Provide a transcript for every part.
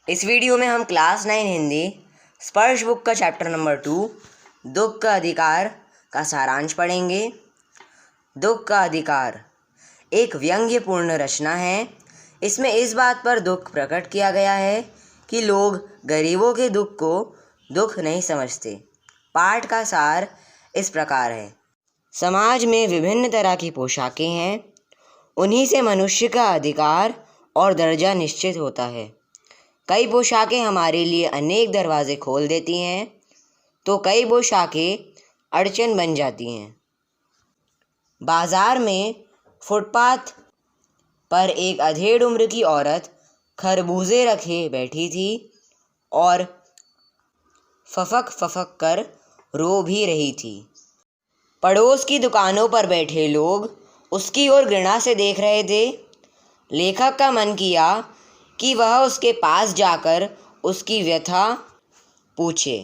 इस वीडियो में हम क्लास 9 हिंदी स्पर्श बुक का चैप्टर नंबर 2 दुख का अधिकार का सारांश पढ़ेंगे। दुख का अधिकार एक व्यंग्यपूर्ण रचना है। इसमें इस बात पर दुख प्रकट किया गया है कि लोग गरीबों के दुख को दुख नहीं समझते। पाठ का सार इस प्रकार है। समाज में विभिन्न तरह की पोशाकें हैं। उन्हीं से मनुष्य का अधिकार और दर्जा निश्चित होता है। कई पोशाकें हमारे लिए अनेक दरवाजे खोल देती हैं, तो कई पोशाकें अड़चन बन जाती हैं। बाजार में फुटपाथ पर एक अधेड़ उम्र की औरत खरबूजे रखे बैठी थी और फफक फफक कर रो भी रही थी। पड़ोस की दुकानों पर बैठे लोग उसकी ओर घृणा से देख रहे थे। लेखक का मन किया कि वह उसके पास जाकर उसकी व्यथा पूछे,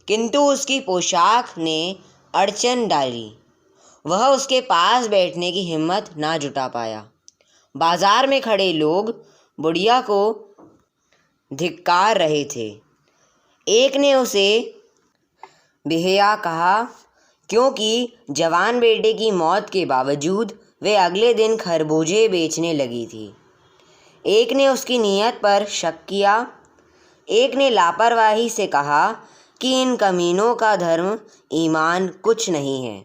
किंतु उसकी पोशाक ने अड़चन डाली। वह उसके पास बैठने की हिम्मत ना जुटा पाया। बाजार में खड़े लोग बुढ़िया को धिक्कार रहे थे। एक ने उसे बेहया कहा, क्योंकि जवान बेटे की मौत के बावजूद वे अगले दिन खरबूजे बेचने लगी थी। एक ने उसकी नीयत पर शक किया। एक ने लापरवाही से कहा कि इन कमीनों का धर्म ईमान कुछ नहीं है,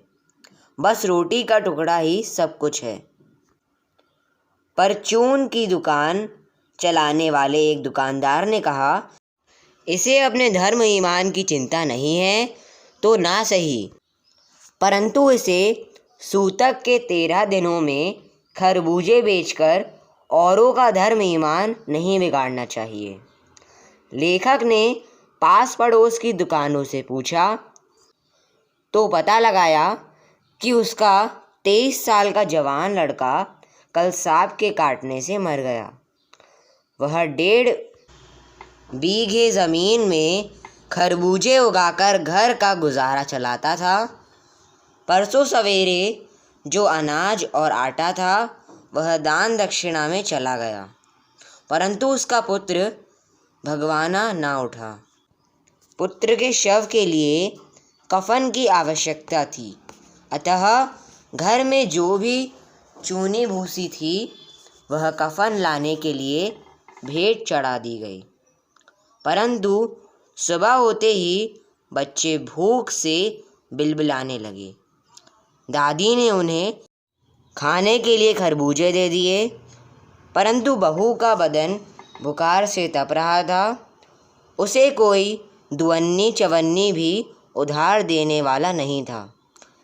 बस रोटी का टुकड़ा ही सब कुछ है। परचून की दुकान चलाने वाले एक दुकानदार ने कहा, इसे अपने धर्म ईमान की चिंता नहीं है तो ना सही, परंतु इसे सूतक के 13 दिनों में खरबूजे बेचकर औरों का धर्म ईमान नहीं बिगाड़ना चाहिए। लेखक ने पास पड़ोस की दुकानों से पूछा तो पता लगाया कि उसका 23 साल का जवान लड़का कल सांप के काटने से मर गया। वह 1.5 बीघे ज़मीन में खरबूजे उगाकर घर का गुजारा चलाता था। परसों सवेरे जो अनाज और आटा था वह दान दक्षिणा में चला गया, परंतु उसका पुत्र भगवाना ना उठा। पुत्र के शव के लिए कफन की आवश्यकता थी, अतः घर में जो भी चूनी भूसी थी वह कफन लाने के लिए भेंट चढ़ा दी गई। परंतु सुबह होते ही बच्चे भूख से बिलबिलाने लगे। दादी ने उन्हें खाने के लिए खरबूजे दे दिए, परंतु बहू का बदन बुखार से तप रहा था। उसे कोई दुअन्नी चवन्नी भी उधार देने वाला नहीं था,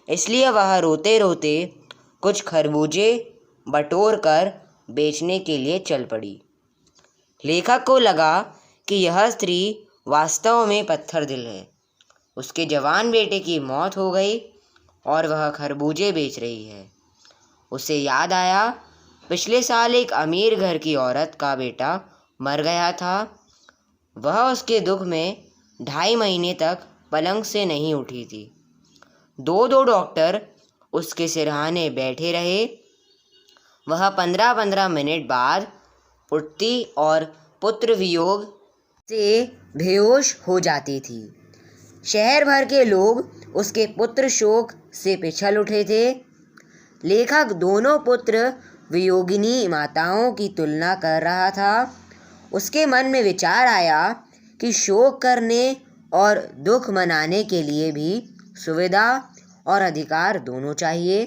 इसलिए वह रोते रोते कुछ खरबूजे बटोर कर बेचने के लिए चल पड़ी। लेखक को लगा कि यह स्त्री वास्तव में पत्थर दिल है। उसके जवान बेटे की मौत हो गई और वह खरबूजे बेच रही है। उसे याद आया, पिछले साल एक अमीर घर की औरत का बेटा मर गया था। वह उसके दुख में 2.5 महीने तक पलंग से नहीं उठी थी। 2 डॉक्टर उसके सिरहाने बैठे रहे। वह 15-15 मिनट बाद उठती और पुत्र वियोग से बेहोश हो जाती थी। शहर भर के लोग उसके पुत्र शोक से पिछल उठे थे। लेखक दोनों पुत्र वियोगिनी माताओं की तुलना कर रहा था। उसके मन में विचार आया कि शोक करने और दुख मनाने के लिए भी सुविधा और अधिकार दोनों चाहिए।